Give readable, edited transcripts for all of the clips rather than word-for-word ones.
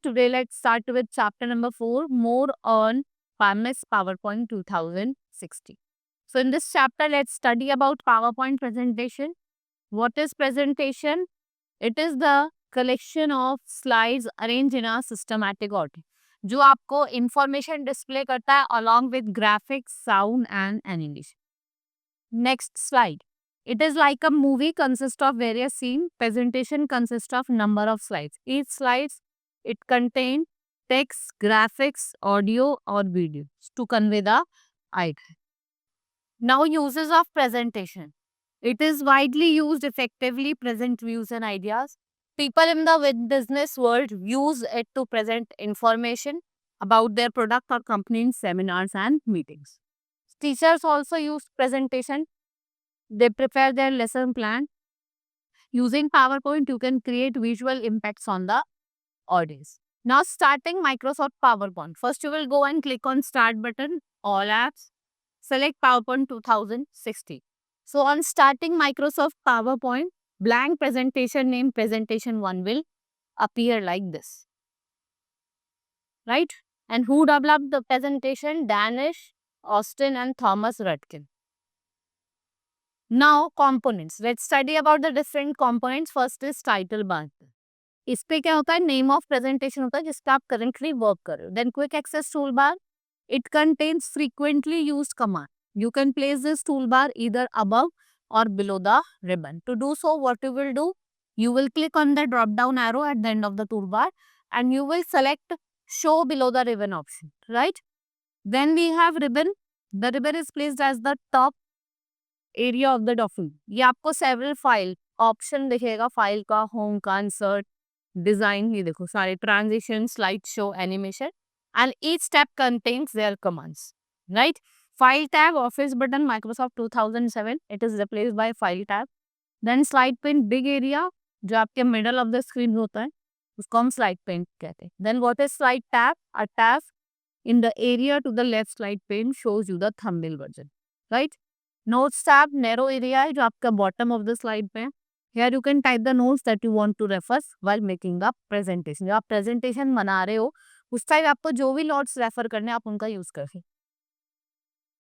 Today let's start with chapter number 4, more on MS PowerPoint 2060. So in this chapter, let's study about PowerPoint presentation. What is presentation? It is the collection of slides arranged in a systematic order, जो आपको information display करता है along with graphics, sound and animation. Next slide. It is like a movie consists of various scenes. Presentation consists of number of slides. Each slides it contain text, graphics, audio or video to convey the idea. Now uses of presentation. It is widely used effectively present views and ideas. People in the business world use it to present information about their product or company in seminars and meetings. Teachers also use presentation. They prepare their lesson plan. Using PowerPoint, you can create visual impacts on the audience. Now starting Microsoft PowerPoint. First you will go and click on Start button, All Apps. Select PowerPoint 2060. So on starting Microsoft PowerPoint, blank presentation name presentation 1 will appear like this. Right? And who developed the presentation? Danish, Austin and Thomas Rudkin. Now components. Let's study about the different components. First is title bar. इस पे क्या होता है? Name of presentation होता है जिसका आप currently work कर रहे हो. Then quick access tool bar. It contains frequently used command. You can place this toolbar either above or below the ribbon. To do so, what you will do? You will click on the drop down arrow at the end of the toolbar and you will select show below the ribbon option, right? Then we have ribbon. The ribbon is placed as the top area of the document. ये आपको several file option दिखेगा, file का, home का, insert, design, ये देखो सारे transition, slideshow, animation. And each step contains their commands, right? File tab, Office button, Microsoft 2007, it is replaced by File tab. Then slide pane, big area, जो आपके middle of the screen होता है, उसको हम slide pane कहते हैं. Then what is slide tab? A tab in the area to the left slide pane shows you the thumbnail version, right? Notes tab, narrow area है जो आपका bottom of the slide पे है. Here you can type the notes that you want to refer while making the presentation. जब आप presentation बना रहे हो उस टाइम आपको जो भी नोट्स रेफर करने आप उनका यूज करें.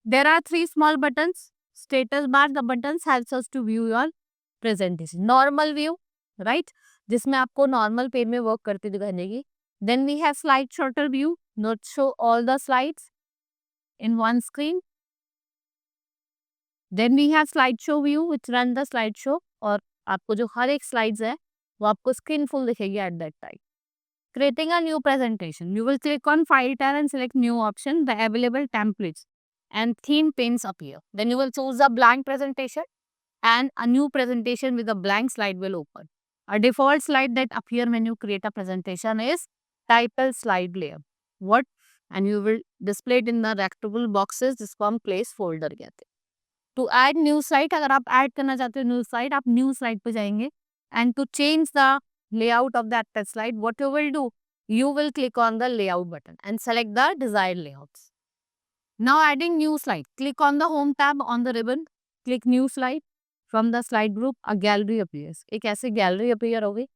There are 3 small buttons. Status bar, the buttons helps us to view your presentation. Normal view, right? जिसमें आपको normal पेज में वर्क करते दिखाने की. Then we have slide sorter view, not show all the slides in one screen. Then we have slideshow view which run the slideshow और आपको जो हर एक slides है वो आपको screen full दिखेगी at that time. Creating a new presentation. You will click on File tab and select New option. The available templates and theme panes appear. Then you will choose a blank presentation and a new presentation with a blank slide will open. A default slide that appear when you create a presentation is title slide layer. What? And you will display it in the rectangle boxes जिसको हम place folder कहते हैं. To add new slide, अगर आप add करना चाहते हो new slide, आप new slide पे जाएंगे. And to change the layout of that slide, what you will do? You will click on the layout button and select the desired layouts. Now adding new slide. Click on the home tab on the ribbon. Click new slide. From the slide group, a gallery appears. एक ऐसी gallery appear होगी.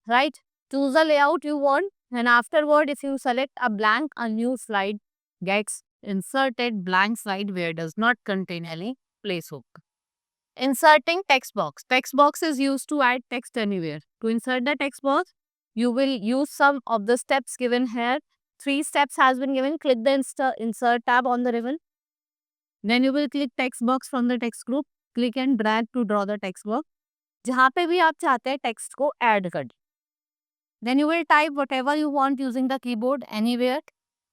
Right? Choose the layout you want and afterward if you select a blank, a new slide gets inserted. Blank slide where does not contain any placeholder. Inserting text box. Text box is used to add text anywhere. To insert the text box, you will use some of the steps given here. 3 steps has been given. Click the insert tab on the ribbon. Then you will click text box from the text group. Click and drag to draw the text box. जहाँ पे भी आप चाहते हैं text को add कर. Then you will type whatever you want using the keyboard anywhere.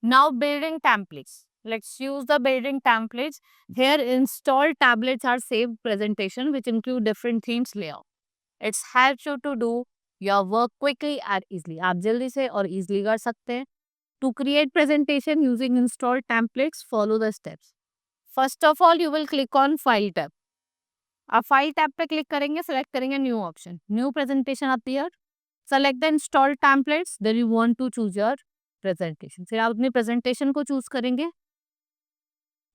Now building templates. Let's use the building templates. Here installed tablets are saved presentation which include different themes layout. It helps you to do your work quickly and easily. आप जल्दी से और easily कर सकते हैं. To create presentation using installed templates, follow the steps. First of all, you will click on File tab. आप File tab पे click करेंगे, select करेंगे New option. New presentation appear. Select the installed templates. Then you want to choose your presentation. फिर आप अपनी presentation को choose करेंगे.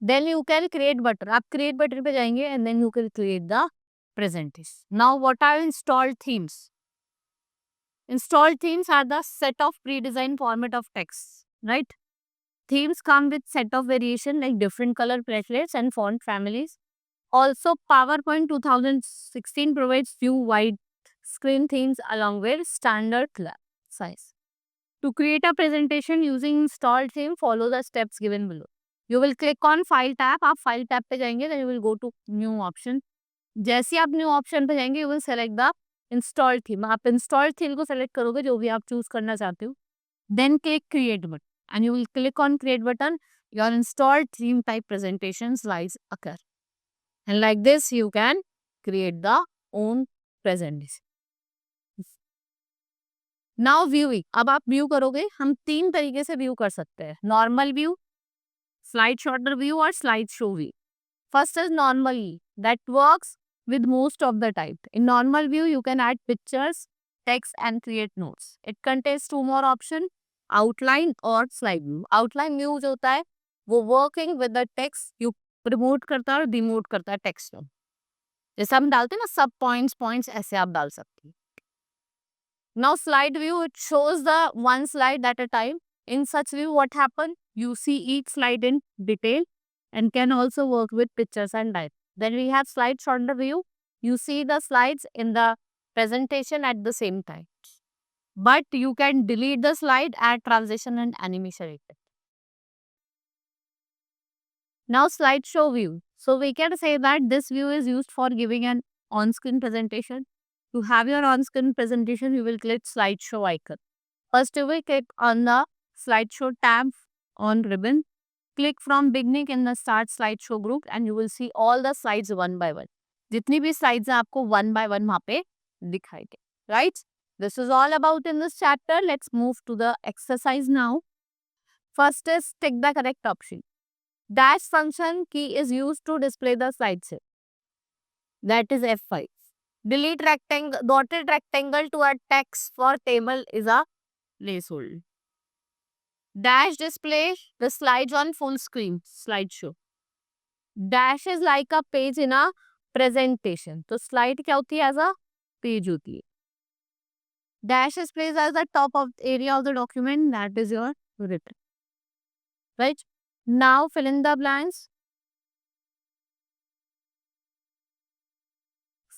Then you can create button. आप create button पे जाएंगे and then you can create the presentation. Now what are installed themes? Installed themes are the set of pre-designed format of text, right? Themes come with set of variation like different color palettes and font families. Also, PowerPoint 2016 provides few wide screen themes along with standard size. To create a presentation using installed theme, follow the steps given below. You will click on File tab. आप File tab पे जाएंगे, then you will go to New option. जैसे ही आप new option पे जाएंगे, you will select the installed theme. आप installed theme को select करोगे, जो भी आप choose करना चाहते हो. Then click Create button, and you will click on Create button. Your installed theme type presentation slides occur, and like this, you can create the own presentation. Now viewing, अब आप view करोगे, हम 3 तरीके से view कर सकते हैं, normal view, slide sorter view और slide show view. First is normal, that works with most of the type. In normal view, you can add pictures, text and create notes. It contains 2 more options, outline और slide view. Outline view जो होता है, वो working with the text, you promote करता है और demote करता है text में. जैसे हम डालते हैं ना सब points, ऐसे आप डाल सकते हैं. Now slide view, it shows the one slide at a time. In such view, what happen? You see each slide in detail and can also work with pictures and diagrams. Then we have slide shorter view. You see the slides in the presentation at the same time. But you can delete the slide, add transition and animation effect. Now slideshow view. So we can say that this view is used for giving an on-screen presentation. To have your on-screen presentation, you will click slideshow icon. First, you will click on the slideshow tab on ribbon. Click from beginning in the start slideshow group and you will see all the slides one by one. जितनी भी slides हैं आपको one by one वहाँ पे दिखाई दे. Right? This is all about in this chapter. Let's move to the exercise now. First is tick the correct option. Dash function key is used to display the slides. That is F5. Delete rectangle, dotted rectangle to add text for table is a placeholder. Dash display the slides on full screen, slideshow. Dash is like a page in a presentation. तो slide क्या होती है? As a page होती है. Dash is placed as the top of area of the document, that is your written. Right? Now fill in the blanks.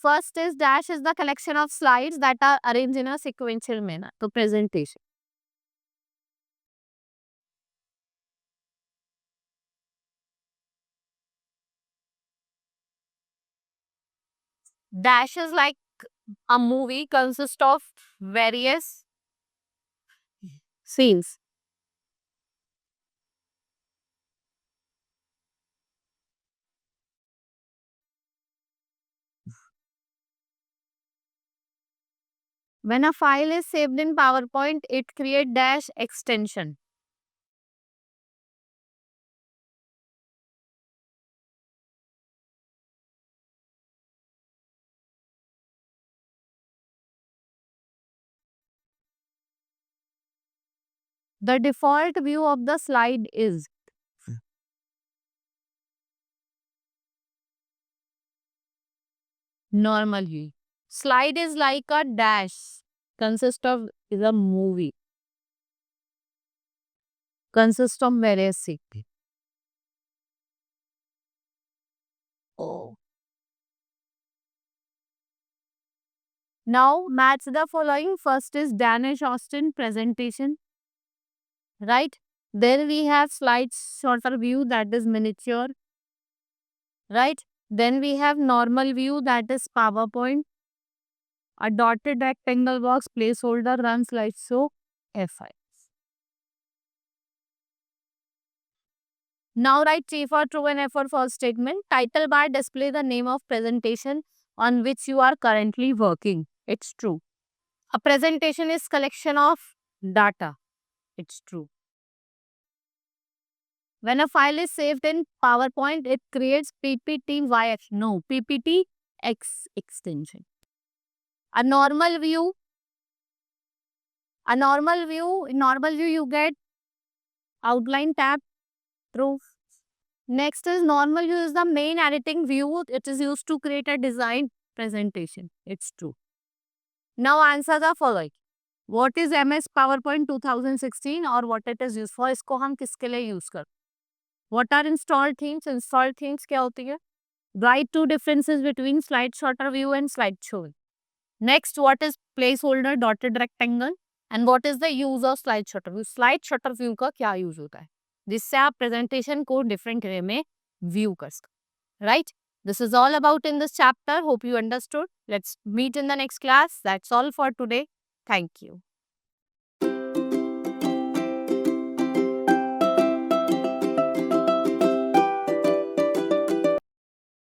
First is dash is the collection of slides that are arranged in a sequential manner. So presentation. Dash is like a movie consists of various scenes. When a file is saved in PowerPoint, it creates dash extension. The default view of the slide is normal view. Slide is like a dash, consists of is a movie, consists of various scenes. Oh. Now match the following. First is Danish Austin presentation, right? Then we have slides shorter view, that is miniature, right? Then we have normal view, that is PowerPoint. A dotted rectangle box placeholder run slideshow F5. Now write T for true and F for false statement. Title bar display the name of presentation on which you are currently working. It's true. A presentation is collection of data. It's true. When a file is saved in PowerPoint, it creates PPTY. No, PPTX extension. A normal view. In normal view you get outline tab. True. Next is normal view is the main editing view. It is used to create a design presentation. It's true. Now answer the following. What is MS PowerPoint 2016 और what it is used for? इसको हम किसके लिए use कर? What are installed themes? Installed themes क्या होती है? Write two differences between slide sorter view and slide show. Next, what is placeholder dotted rectangle and what is the use of slide sorter view? Slide sorter view का क्या use होता है जिससे आप presentation को डिफरेंट वे में view कर सकते, right? This is all about in this chapter. Hope you understood. Let's meet in the next class. That's all for today. Thank you.